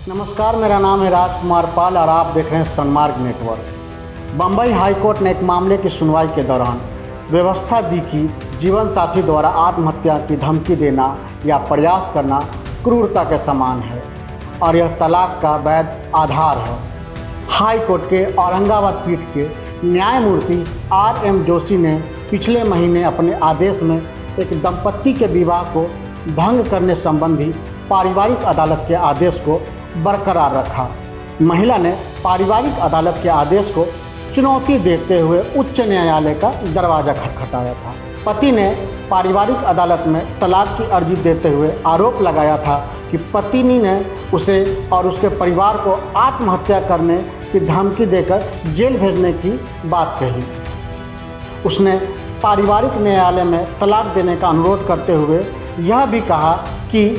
नमस्कार, मेरा नाम है राजकुमार पाल और आप देख रहे हैं सन्मार्ग नेटवर्क। बम्बई हाईकोर्ट ने एक मामले की सुनवाई के दौरान व्यवस्था दी कि जीवन साथी द्वारा आत्महत्या की धमकी देना या प्रयास करना क्रूरता के समान है और यह तलाक का वैध आधार है। हाईकोर्ट के औरंगाबाद पीठ के न्यायमूर्ति R.M. जोशी ने पिछले महीने अपने आदेश में एक दंपत्ति के विवाह को भंग करने संबंधी पारिवारिक अदालत के आदेश को बरकरार रखा। महिला ने पारिवारिक अदालत के आदेश को चुनौती देते हुए उच्च न्यायालय का दरवाजा खटखटाया था। पति ने पारिवारिक अदालत में तलाक की अर्जी देते हुए आरोप लगाया था कि पत्नी ने उसे और उसके परिवार को आत्महत्या करने की धमकी देकर जेल भेजने की बात कही। उसने पारिवारिक न्यायालय में तलाक देने का अनुरोध करते हुए यह भी कहा कि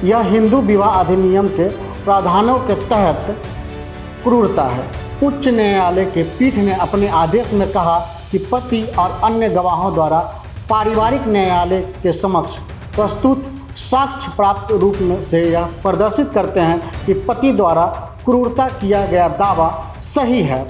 यह हिंदू विवाह अधिनियम के प्रावधानों के तहत क्रूरता है। उच्च न्यायालय के पीठ ने अपने आदेश में कहा कि पति और अन्य गवाहों द्वारा पारिवारिक न्यायालय के समक्ष प्रस्तुत साक्ष्य प्राप्त रूप में से यह प्रदर्शित करते हैं कि पति द्वारा क्रूरता किया गया दावा सही है।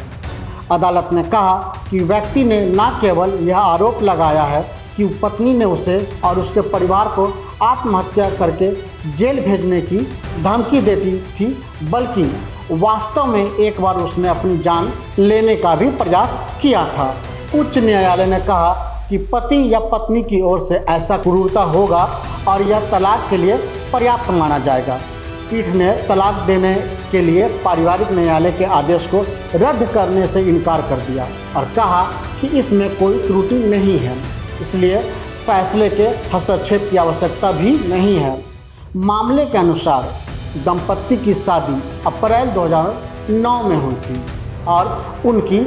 अदालत ने कहा कि व्यक्ति ने न केवल यह आरोप लगाया है कि पत्नी ने उसे और उसके परिवार को आत्महत्या करके जेल भेजने की धमकी देती थी, बल्कि वास्तव में एक बार उसने अपनी जान लेने का भी प्रयास किया था। उच्च न्यायालय ने कहा कि पति या पत्नी की ओर से ऐसा क्रूरता होगा और यह तलाक के लिए पर्याप्त माना जाएगा। पीठ ने तलाक देने के लिए पारिवारिक न्यायालय के आदेश को रद्द करने से इनकार कर दिया और कहा कि इसमें कोई त्रुटि नहीं है, इसलिए फैसले के हस्तक्षेप की आवश्यकता भी नहीं है। मामले के अनुसार दंपत्ति की शादी अप्रैल 2009 में हुई थी और उनकी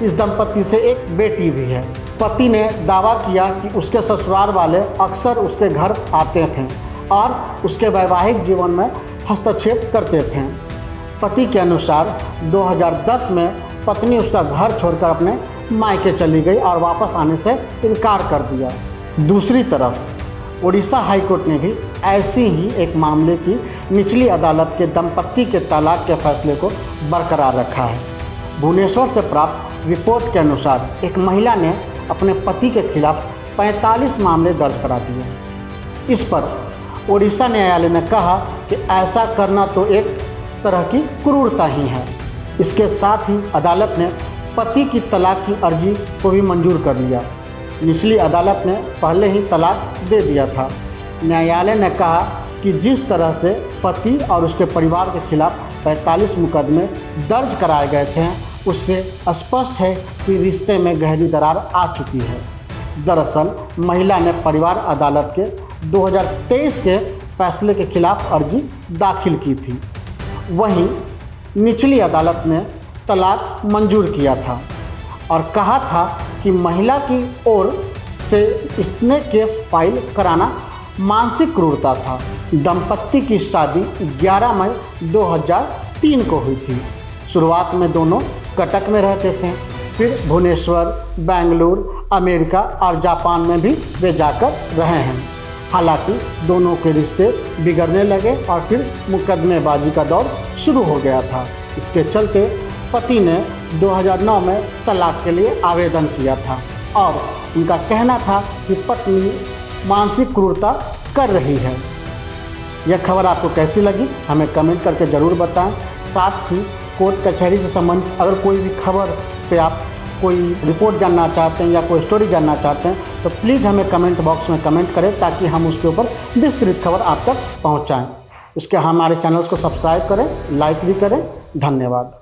इस दंपत्ति से एक बेटी भी है। पति ने दावा किया कि उसके ससुराल वाले अक्सर उसके घर आते थे और उसके वैवाहिक जीवन में हस्तक्षेप करते थे। पति के अनुसार 2010 में पत्नी उसका घर छोड़कर अपने मायके चली गई और वापस आने से इनकार कर दिया। दूसरी तरफ उड़ीसा हाईकोर्ट ने भी ऐसी ही एक मामले की निचली अदालत के दंपत्ति के तलाक के फैसले को बरकरार रखा है। भुवनेश्वर से प्राप्त रिपोर्ट के अनुसार एक महिला ने अपने पति के खिलाफ 45 मामले दर्ज करा दिए। इस पर उड़ीसा न्यायालय ने कहा कि ऐसा करना तो एक तरह की क्रूरता ही है। इसके साथ ही अदालत ने पति की तलाक की अर्जी को भी मंजूर कर लिया। निचली अदालत ने पहले ही तलाक दे दिया था। न्यायालय ने कहा कि जिस तरह से पति और उसके परिवार के खिलाफ 45 मुकदमे दर्ज कराए गए थे, उससे स्पष्ट है कि रिश्ते में गहरी दरार आ चुकी है। दरअसल महिला ने परिवार अदालत के 2023 के फैसले के खिलाफ अर्जी दाखिल की थी। वहीं निचली अदालत ने तलाक मंजूर किया था और कहा था कि महिला की ओर से इसने केस फाइल कराना मानसिक क्रूरता था। दंपत्ति की शादी 11 मई 2003 को हुई थी। शुरुआत में दोनों कटक में रहते थे, फिर भुवनेश्वर, बेंगलुरु, अमेरिका और जापान में भी वे जाकर रहे हैं। हालांकि दोनों के रिश्ते बिगड़ने लगे और फिर मुकदमेबाजी का दौर शुरू हो गया था। इसके चलते पति ने 2009 में तलाक के लिए आवेदन किया था और उनका कहना था कि पत्नी मानसिक क्रूरता कर रही है। यह खबर आपको कैसी लगी हमें कमेंट करके ज़रूर बताएं। साथ ही कोर्ट कचहरी से संबंधित अगर कोई भी खबर पे आप कोई रिपोर्ट जानना चाहते हैं या कोई स्टोरी जानना चाहते हैं तो प्लीज़ हमें कमेंट बॉक्स में कमेंट करें ताकि हम उसके ऊपर विस्तृत खबर आप तक पहुँचाएँ। इसके हमारे चैनल को सब्सक्राइब करें, लाइक भी करें। धन्यवाद।